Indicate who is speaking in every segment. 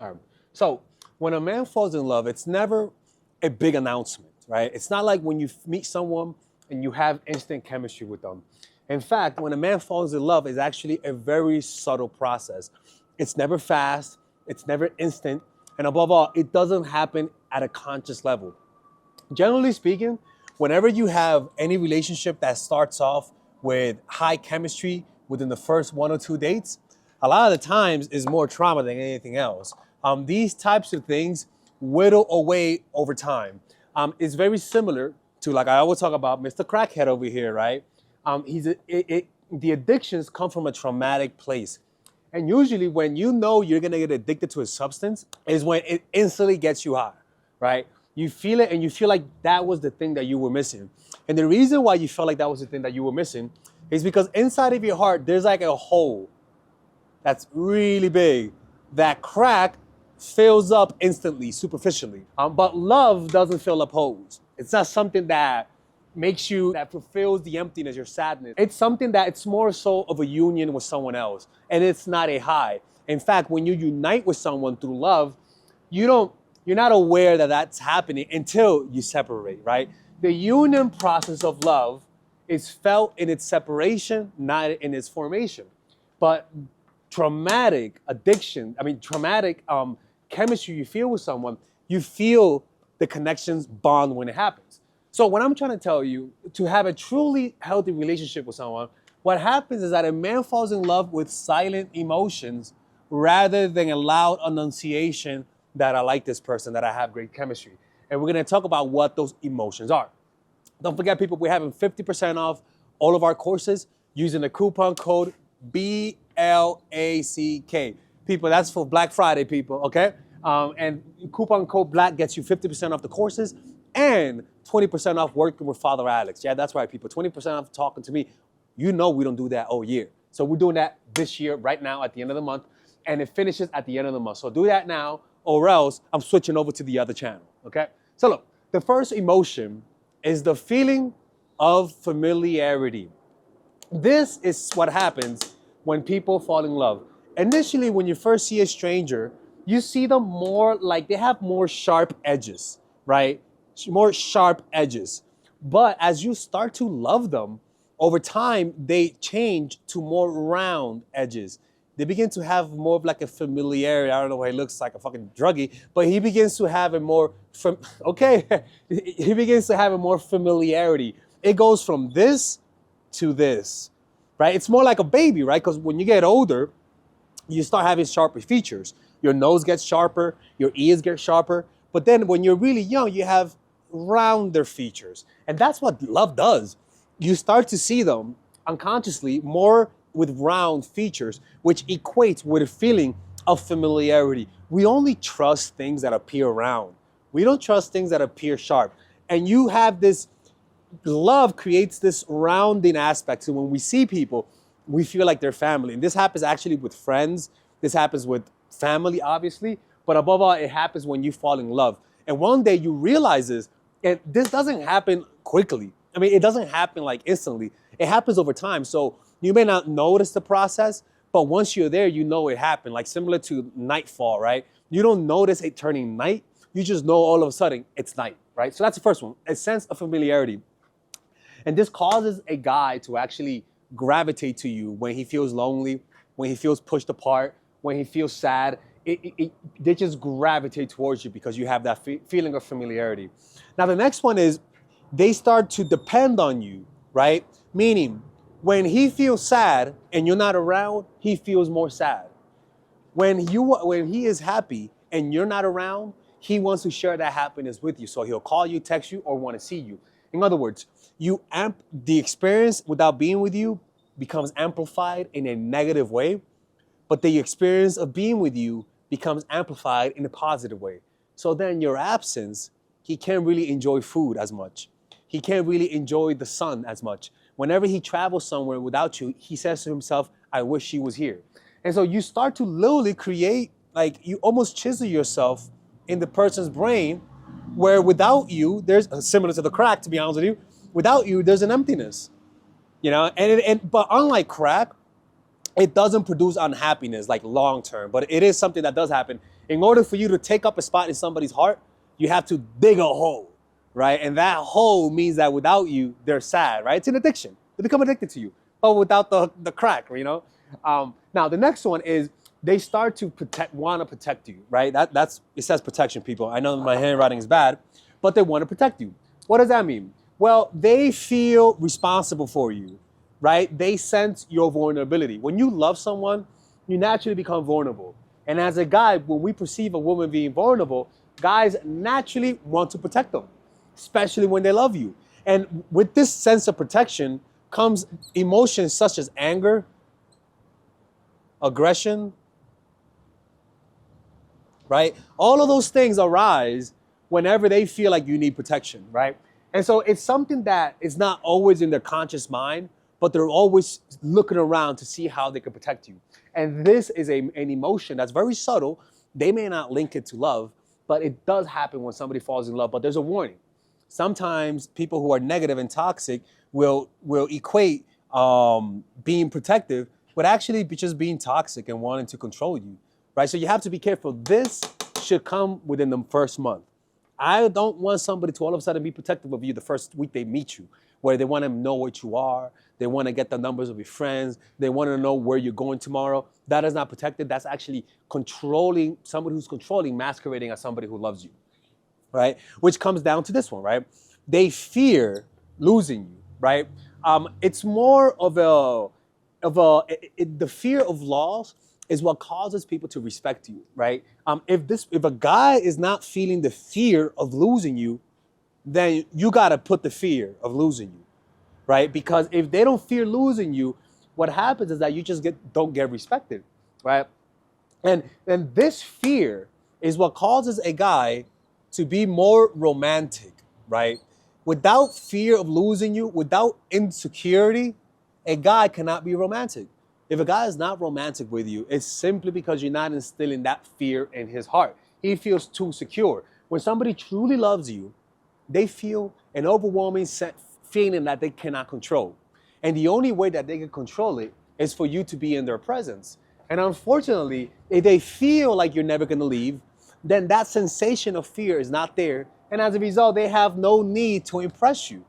Speaker 1: All right. So when a man falls in love, it's never a big announcement, right? It's not like when you meet someone and you have instant chemistry with them. In fact, when a man falls in love, it's actually a very subtle process. It's never fast, it's never instant, and above all, it doesn't happen at a conscious level. Generally speaking, whenever you have any relationship that starts off with high chemistry within the first 1 or 2 dates, a lot of the times is more trauma than anything else. These types of things whittle away over time. It's very similar to, like I always talk about, Mr. Crackhead over here, right? The addictions come from a traumatic place. And usually when you know you're gonna get addicted to a substance is when it instantly gets you high, right? You feel it and you feel like that was the thing that you were missing. And the reason why you felt like that was the thing that you were missing is because inside of your heart, there's like a hole that's really big. That crack fills up instantly, superficially. But love doesn't fill up holes. It's not something that that fulfills the emptiness, your sadness. It's something that it's more so of a union with someone else. And it's not a high. In fact, when you unite with someone through love, you're not aware that that's happening until you separate, right? The union process of love is felt in its separation, not in its formation. But traumatic chemistry you feel with someone, you feel the connections bond when it happens. So what I'm trying to tell you, to have a truly healthy relationship with someone, what happens is that a man falls in love with silent emotions rather than a loud enunciation that I like this person, that I have great chemistry. And we're gonna talk about what those emotions are. Don't forget, people, we're having 50% off all of our courses using the coupon code BLACK. People, that's for Black Friday, people, okay? And coupon code BLACK gets you 50% off the courses and 20% off working with Father Alex. Yeah, that's right, people. 20% off talking to me. You know we don't do that all year. So we're doing that this year, right now, at the end of the month, and it finishes at the end of the month. So do that now, or else I'm switching over to the other channel, okay? So look, the first emotion is the feeling of familiarity. This is what happens when people fall in love. Initially, when you first see a stranger, you see them more like they have more sharp edges, right? More sharp edges. But as you start to love them, over time, they change to more round edges. They begin to have more of like a familiarity. I don't know why he looks like a fucking druggie, but he begins to have a more, he begins to have a more familiarity. It goes from this to this, right? It's more like a baby, right? Because when you get older, you start having sharper features. Your nose gets sharper, your ears get sharper. But then when you're really young, you have rounder features. And that's what love does. You start to see them unconsciously more with round features, which equates with a feeling of familiarity. We only trust things that appear round. We don't trust things that appear sharp. And you have this, love creates this rounding aspect. So when we see people, we feel like they're family. And this happens actually with friends. This happens with family, obviously. But above all, it happens when you fall in love. And one day you realize this, and this doesn't happen quickly. I mean, it doesn't happen like instantly. It happens over time. So you may not notice the process, but once you're there, you know it happened. Like similar to nightfall, right? You don't notice it turning night. You just know all of a sudden it's night, right? So that's the first one, a sense of familiarity. And this causes a guy to actually gravitate to you when he feels lonely, when he feels pushed apart, when he feels sad. They just gravitate towards you because you have that feeling of familiarity. Now, the next one is they start to depend on you, right? Meaning, when he feels sad and you're not around, he feels more sad. When he is happy and you're not around, he wants to share that happiness with you. So he'll call you, text you, or want to see you. In other words, the experience without being with you becomes amplified in a negative way, but the experience of being with you becomes amplified in a positive way. So then your absence, he can't really enjoy food as much. He can't really enjoy the sun as much. Whenever he travels somewhere without you, he says to himself, I wish she was here. And so you start to literally create, like you almost chisel yourself in the person's brain, where without you, there's similar to the crack, to be honest with you, without you, there's an emptiness, you know? But unlike crack, it doesn't produce unhappiness like long term, but it is something that does happen. In order for you to take up a spot in somebody's heart, you have to dig a hole, right? And that hole means that without you, they're sad, right? It's an addiction. They become addicted to you, but without the crack, you know? Now, the next one is they start to want to protect you, right? It says protection, people. I know my handwriting is bad, but they want to protect you. What does that mean? Well, they feel responsible for you, right? They sense your vulnerability. When you love someone, you naturally become vulnerable. And as a guy, when we perceive a woman being vulnerable, guys naturally want to protect them, especially when they love you. And with this sense of protection comes emotions such as anger, aggression, right? All of those things arise whenever they feel like you need protection, right? And so it's something that is not always in their conscious mind, but they're always looking around to see how they can protect you. And this is an emotion that's very subtle. They may not link it to love, but it does happen when somebody falls in love. But there's a warning. Sometimes people who are negative and toxic will equate being protective with actually just being toxic and wanting to control you, right? So you have to be careful. This should come within the first month. I don't want somebody to all of a sudden be protective of you the first week they meet you, where they want to know what you are. They want to get the numbers of your friends. They want to know where you're going tomorrow. That is not protected. That's actually controlling, somebody who's controlling, masquerading as somebody who loves you, right? Which comes down to this one, right? They fear losing you, right? It's more of the fear of loss is what causes people to respect you, right? If a guy is not feeling the fear of losing you, then you gotta put the fear of losing you, right? Because if they don't fear losing you, what happens is that you just don't get respected, right? And this fear is what causes a guy to be more romantic, right? Without fear of losing you, without insecurity, a guy cannot be romantic. If a guy is not romantic with you, it's simply because you're not instilling that fear in his heart. He feels too secure. When somebody truly loves you, they feel an overwhelming feeling that they cannot control. And the only way that they can control it is for you to be in their presence. And unfortunately, if they feel like you're never gonna leave, then that sensation of fear is not there. And as a result, they have no need to impress you,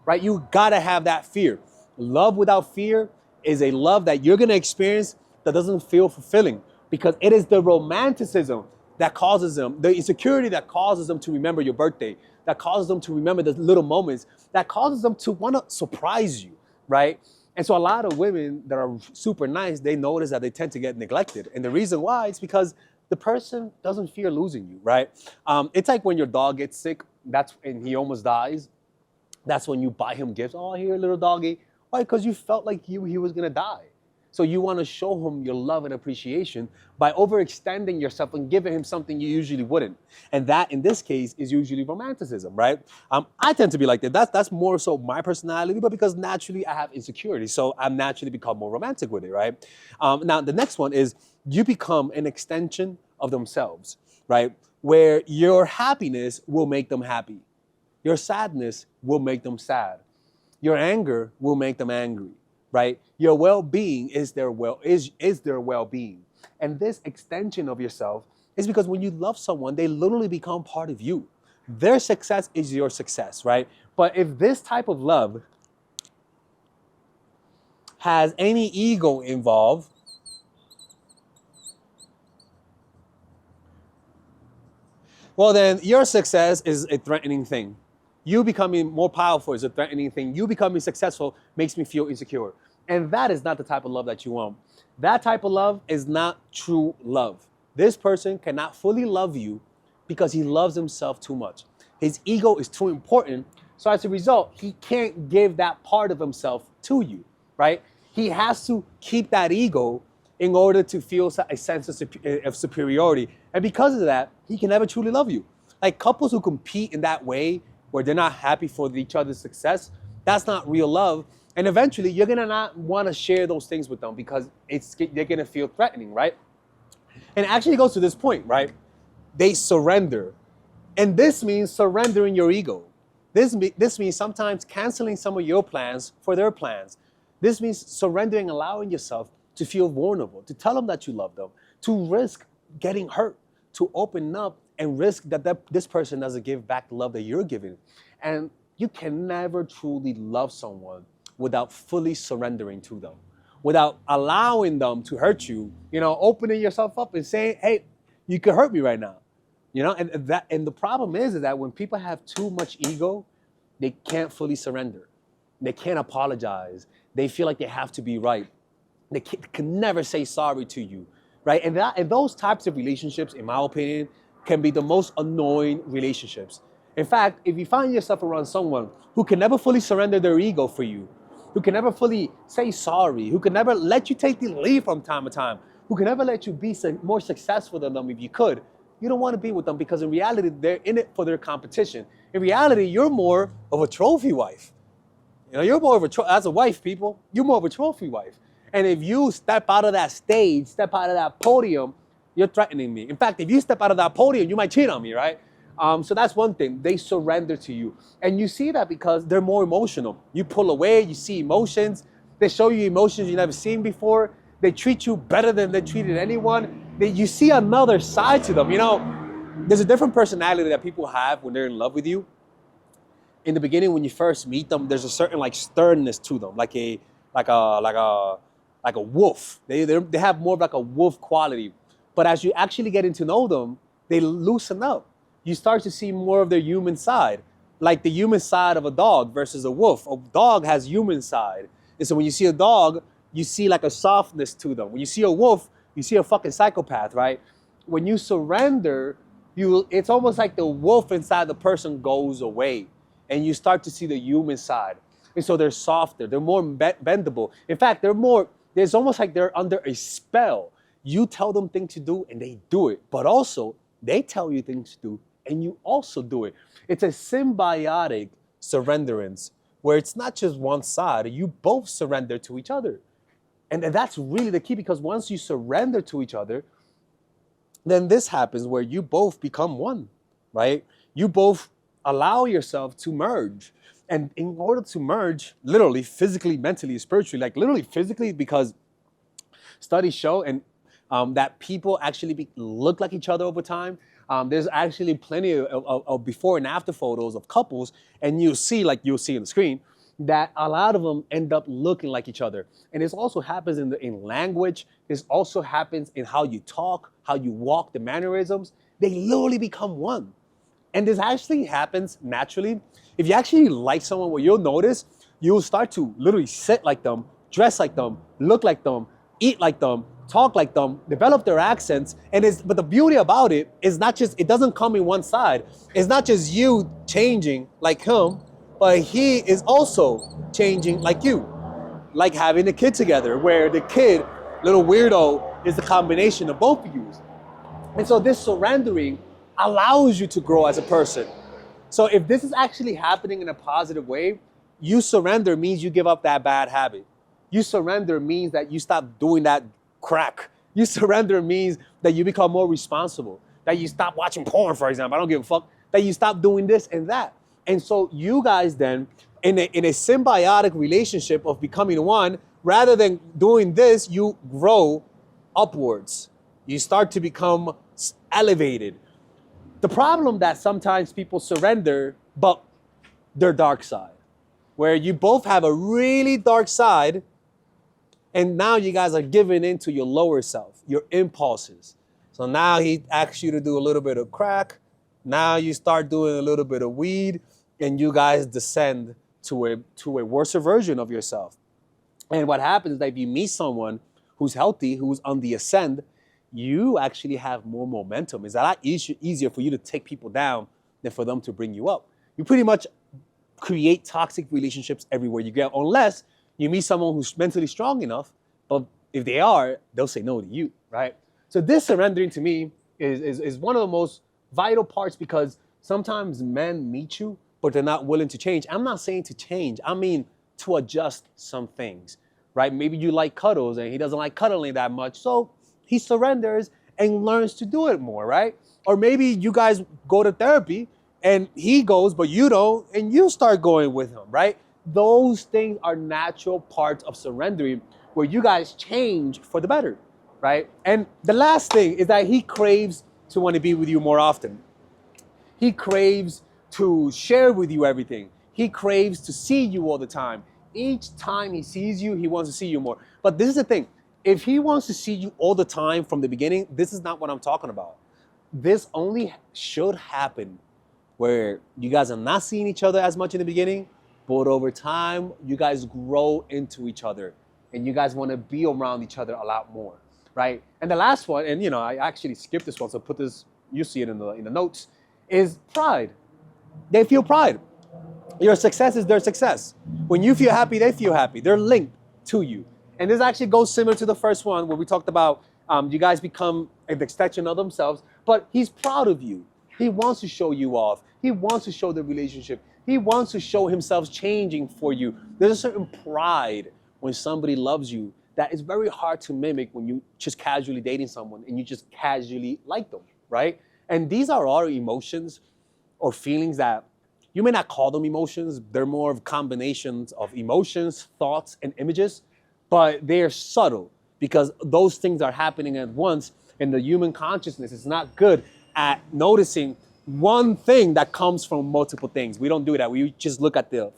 Speaker 1: right? You gotta have that fear. Love without fear is a love that you're gonna experience that doesn't feel fulfilling, because it is the romanticism that causes them, the insecurity that causes them to remember your birthday, that causes them to remember the little moments, that causes them to wanna surprise you, right? And so a lot of women that are super nice, they notice that they tend to get neglected. And the reason why is because the person doesn't fear losing you, right? It's like when your dog gets sick, and he almost dies. That's when you buy him gifts. Oh, here, little doggy. Why? Because you felt like he was gonna die. So you want to show him your love and appreciation by overextending yourself and giving him something you usually wouldn't. And that, in this case, is usually romanticism, right? I tend to be like that. That's more so my personality, but because naturally I have insecurity, so I naturally become more romantic with it, right? Now, the next one is you become an extension of themselves, right? Where your happiness will make them happy. Your sadness will make them sad. Your anger will make them angry, right? Your well-being is their well-being. And this extension of yourself is because when you love someone, they literally become part of you. Their success is your success, right? But if this type of love has any ego involved, well, then your success is a threatening thing. You becoming more powerful is a threatening thing. You becoming successful makes me feel insecure. And that is not the type of love that you want. That type of love is not true love. This person cannot fully love you because he loves himself too much. His ego is too important. So as a result, he can't give that part of himself to you, right? He has to keep that ego in order to feel a sense of superiority. And because of that, he can never truly love you. Like couples who compete in that way, where they're not happy for each other's success, that's not real love. And eventually, you're gonna not wanna share those things with them because they're gonna feel threatening, right? And it actually goes to this point, right? They surrender. And this means surrendering your ego. This means sometimes canceling some of your plans for their plans. This means surrendering, allowing yourself to feel vulnerable, to tell them that you love them, to risk getting hurt, to open up and risk that this person doesn't give back the love that you're giving. And you can never truly love someone without fully surrendering to them, without allowing them to hurt you, opening yourself up and saying, hey, you could hurt me right now. And the problem is that when people have too much ego, they can't fully surrender. They can't apologize. They feel like they have to be right. They can never say sorry to you, right? And those types of relationships, in my opinion, can be the most annoying relationships. In fact, if you find yourself around someone who can never fully surrender their ego for you, who can never fully say sorry, who can never let you take the lead from time to time, who can never let you be more successful than them if you could, you don't want to be with them, because in reality, they're in it for their competition. In reality, you're more of a trophy wife. You're more of as a wife, people, you're more of a trophy wife. And if you step out of that stage, step out of that podium, you're threatening me. In fact, if you step out of that podium, you might cheat on me, right? So that's one thing. They surrender to you. And you see that because they're more emotional. You pull away, you see emotions. They show you emotions you've never seen before. They treat you better than they treated anyone. You see another side to them. There's a different personality that people have when they're in love with you. In the beginning, when you first meet them, there's a certain sternness to them, like a wolf. They have more of like a wolf quality. But as you actually getting to know them, they loosen up. You start to see more of their human side, like the human side of a dog versus a wolf. A dog has human side. And so when you see a dog, you see like a softness to them. When you see a wolf, you see a fucking psychopath, right? When you surrender, it's almost like the wolf inside the person goes away and you start to see the human side. And so they're softer, they're more bendable. In fact, there's almost like they're under a spell. You tell them things to do and they do it, but also they tell you things to do and you also do it. It's a symbiotic surrenderance where it's not just one side, you both surrender to each other. And that's really the key, because once you surrender to each other, then this happens where you both become one, right? You both allow yourself to merge. And in order to merge, literally, physically, mentally, spiritually, like literally physically, because studies show that people actually look like each other over time. There's actually plenty of before and after photos of couples, and you'll see on the screen, that a lot of them end up looking like each other. And this also happens in language. This also happens in how you talk, how you walk, the mannerisms. They literally become one. And this actually happens naturally. If you actually like someone, what you'll notice, you'll start to literally sit like them, dress like them, look like them, eat like them, talk like them, develop their accents. But the beauty about it is it doesn't come in one side. It's not just you changing like him, but he is also changing like you. Like having a kid together, where the kid, little weirdo, is the combination of both of you. And so this surrendering allows you to grow as a person. So if this is actually happening in a positive way, you surrender means you give up that bad habit. You surrender means that you stop doing that crack. You surrender means that you become more responsible, that you stop watching porn, for example. I don't give a fuck. That you stop doing this and that. And so you guys then, in a symbiotic relationship of becoming one, rather than doing this, you grow upwards. You start to become elevated. The problem that sometimes people surrender, but their dark side, where you both have a really dark side, and now you guys are giving into your lower self, your impulses. So now he asks you to do a little bit of crack. Now you start doing a little bit of weed, and you guys descend to a worse version of yourself. And what happens is that if you meet someone who's healthy, who's on the ascend, you actually have more momentum. It's a lot easier for you to take people down than for them to bring you up. You pretty much create toxic relationships everywhere you go, unless you meet someone who's mentally strong enough, but if they are, they'll say no to you, right? So this surrendering to me is one of the most vital parts, because sometimes men meet you, but they're not willing to change. I'm not saying to change, I mean to adjust some things, right? Maybe you like cuddles and he doesn't like cuddling that much, so he surrenders and learns to do it more, right? Or maybe you guys go to therapy and he goes, but you don't, and you start going with him, right? Those things are natural parts of surrendering, where you guys change for the better, right? And the last thing is that he craves to want to be with you more often. He craves to share with you everything. He craves to see you all the time. Each time he sees you, he wants to see you more. But this is the thing. If he wants to see you all the time from the beginning, this is not what I'm talking about. This only should happen where you guys are not seeing each other as much in the beginning, but over time, you guys grow into each other and you guys want to be around each other a lot more, right? And the last one, and you know, I actually skipped this one, so put this, you see it in the notes, is pride. They feel pride. Your success is their success. When you feel happy, they feel happy. They're linked to you. And this actually goes similar to the first one where we talked about you guys become an extension of themselves, but he's proud of you. He wants to show you off. He wants to show the relationship. He wants to show himself changing for you. There's a certain pride when somebody loves you that is very hard to mimic when you just casually dating someone and you just casually like them, right? And these are our emotions or feelings that you may not call them emotions. They're more of combinations of emotions, thoughts, and images, but they're subtle because those things are happening at once, and the human consciousness is not good at noticing one thing that comes from multiple things. We don't do that. We just look at the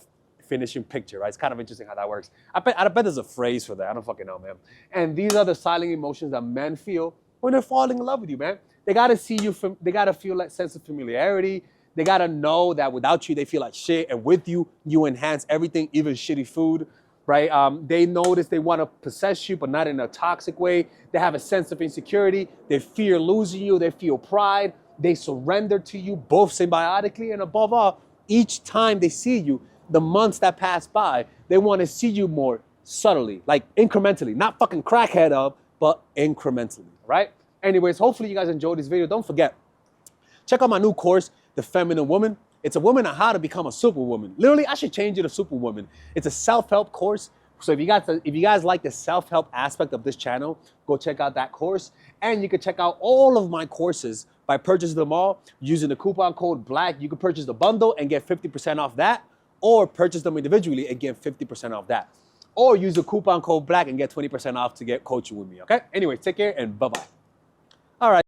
Speaker 1: finishing picture, right? It's kind of interesting how that works. I bet there's a phrase for that. I don't fucking know, man. And these are the silent emotions that men feel when they're falling in love with you, man. They gotta see you, they gotta feel that sense of familiarity. They gotta know that without you, they feel like shit, and with you, you enhance everything, even shitty food, right? They notice they wanna possess you, but not in a toxic way. They have a sense of insecurity. They fear losing you. They feel pride. They surrender to you both symbiotically, and above all, each time they see you, the months that pass by, they wanna see you more subtly, like incrementally, not fucking crackhead up, but incrementally, right? Anyways, hopefully you guys enjoyed this video. Don't forget, check out my new course, The Feminine Woman. It's a woman on how to become a superwoman. Literally, I should change it to superwoman. It's a self-help course. So if you guys like the self-help aspect of this channel, go check out that course. And you can check out all of my courses by purchasing them all using the coupon code BLACK. You can purchase the bundle and get 50% off that, or purchase them individually and get 50% off that. Or use the coupon code BLACK and get 20% off to get coaching with me, okay? Anyways, take care and bye-bye. All right.